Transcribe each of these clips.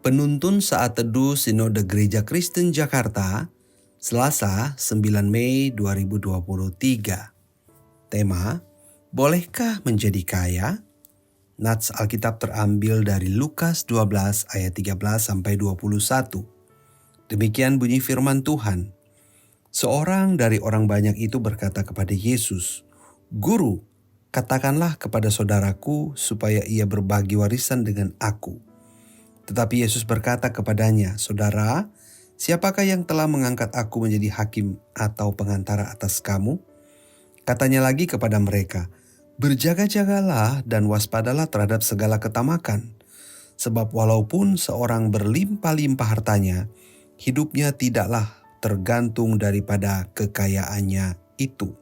Penuntun Saat Teduh Sinode Gereja Kristen Jakarta, Selasa 9 Mei 2023. Tema, Bolehkah menjadi kaya? Nats Alkitab terambil dari Lukas 12 ayat 13-21. Demikian bunyi firman Tuhan. Seorang dari orang banyak itu berkata kepada Yesus, "Guru, katakanlah kepada saudaraku supaya ia berbagi warisan dengan aku." Tetapi Yesus berkata kepadanya, "Saudara, siapakah yang telah mengangkat aku menjadi hakim atau pengantara atas kamu?" Katanya lagi kepada mereka, "Berjaga-jagalah dan waspadalah terhadap segala ketamakan. Sebab walaupun seorang berlimpah-limpah hartanya, hidupnya tidaklah tergantung daripada kekayaannya itu."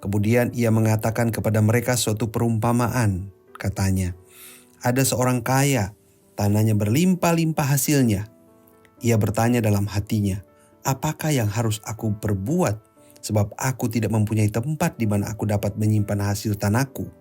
Kemudian ia mengatakan kepada mereka suatu perumpamaan. Katanya, "Ada seorang kaya, tanahnya berlimpah-limpah hasilnya. Ia bertanya dalam hatinya, 'Apakah yang harus aku perbuat? Sebab aku tidak mempunyai tempat di mana aku dapat menyimpan hasil tanahku.'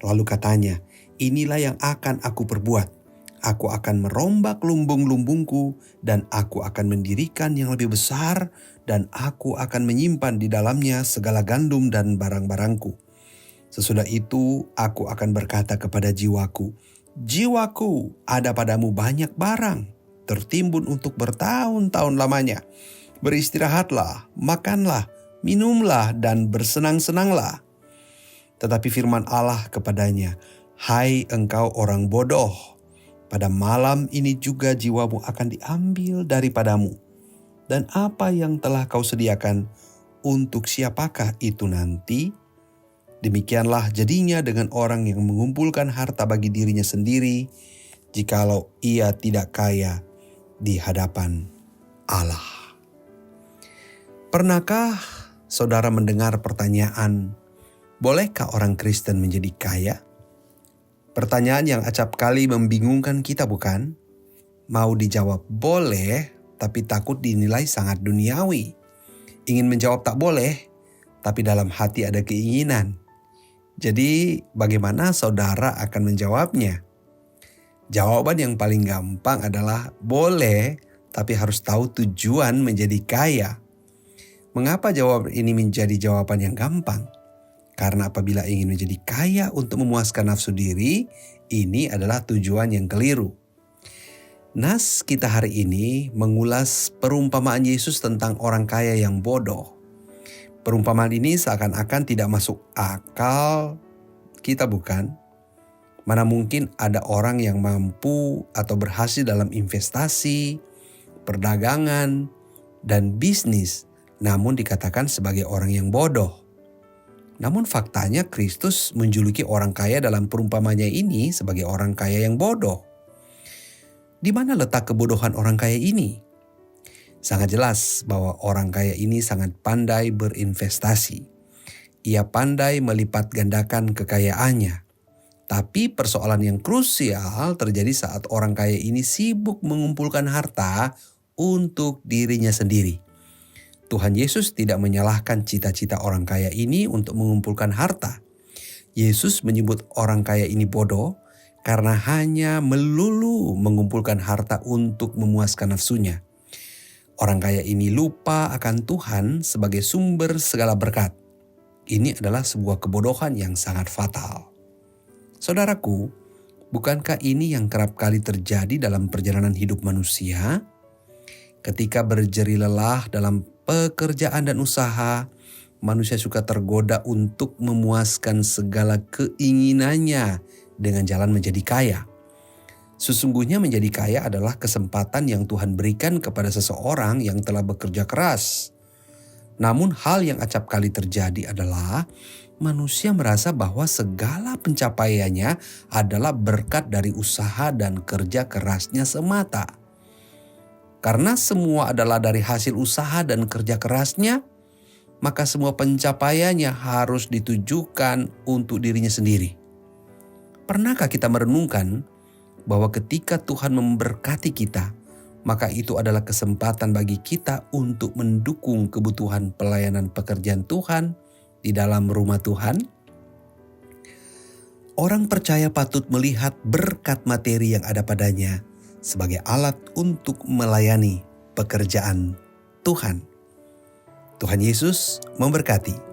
Lalu katanya, 'Inilah yang akan aku perbuat. Aku akan merombak lumbung-lumbungku dan aku akan mendirikan yang lebih besar dan aku akan menyimpan di dalamnya segala gandum dan barang-barangku. Sesudah itu aku akan berkata kepada jiwaku, Jiwaku, ada padamu banyak barang, tertimbun untuk bertahun-tahun lamanya. Beristirahatlah, makanlah, minumlah, dan bersenang-senanglah.' Tetapi firman Allah kepadanya, 'Hai engkau orang bodoh, pada malam ini juga jiwamu akan diambil daripadamu. Dan apa yang telah kau sediakan, untuk siapakah itu nanti?' Demikianlah jadinya dengan orang yang mengumpulkan harta bagi dirinya sendiri, jikalau ia tidak kaya di hadapan Allah." Pernahkah saudara mendengar pertanyaan, bolehkah orang Kristen menjadi kaya? Pertanyaan yang acap kali membingungkan kita, bukan? Mau dijawab boleh, tapi takut dinilai sangat duniawi. Ingin menjawab tak boleh, tapi dalam hati ada keinginan. Jadi bagaimana saudara akan menjawabnya? Jawaban yang paling gampang adalah boleh, tapi harus tahu tujuan menjadi kaya. Mengapa jawaban ini menjadi jawaban yang gampang? Karena apabila ingin menjadi kaya untuk memuaskan nafsu diri, ini adalah tujuan yang keliru. Nas kita hari ini mengulas perumpamaan Yesus tentang orang kaya yang bodoh. Perumpamaan ini seakan-akan tidak masuk akal kita, bukan? Mana mungkin ada orang yang mampu atau berhasil dalam investasi, perdagangan, dan bisnis, namun dikatakan sebagai orang yang bodoh. Namun faktanya Kristus menjuluki orang kaya dalam perumpamannya ini sebagai orang kaya yang bodoh. Di mana letak kebodohan orang kaya ini? Sangat jelas bahwa orang kaya ini sangat pandai berinvestasi. Ia pandai melipat gandakan kekayaannya. Tapi persoalan yang krusial terjadi saat orang kaya ini sibuk mengumpulkan harta untuk dirinya sendiri. Tuhan Yesus tidak menyalahkan cita-cita orang kaya ini untuk mengumpulkan harta. Yesus menyebut orang kaya ini bodoh karena hanya melulu mengumpulkan harta untuk memuaskan nafsunya. Orang kaya ini lupa akan Tuhan sebagai sumber segala berkat. Ini adalah sebuah kebodohan yang sangat fatal. Saudaraku, bukankah ini yang kerap kali terjadi dalam perjalanan hidup manusia? Ketika berjeri lelah dalam pekerjaan dan usaha, manusia suka tergoda untuk memuaskan segala keinginannya dengan jalan menjadi kaya. Sesungguhnya menjadi kaya adalah kesempatan yang Tuhan berikan kepada seseorang yang telah bekerja keras. Namun hal yang acap kali terjadi adalah manusia merasa bahwa segala pencapaiannya adalah berkat dari usaha dan kerja kerasnya semata. Karena semua adalah dari hasil usaha dan kerja kerasnya, maka semua pencapaiannya harus ditujukan untuk dirinya sendiri. Pernahkah kita merenungkan bahwa ketika Tuhan memberkati kita, maka itu adalah kesempatan bagi kita untuk mendukung kebutuhan pelayanan pekerjaan Tuhan di dalam rumah Tuhan? Orang percaya patut melihat berkat materi yang ada padanya sebagai alat untuk melayani pekerjaan Tuhan. Tuhan Yesus memberkati.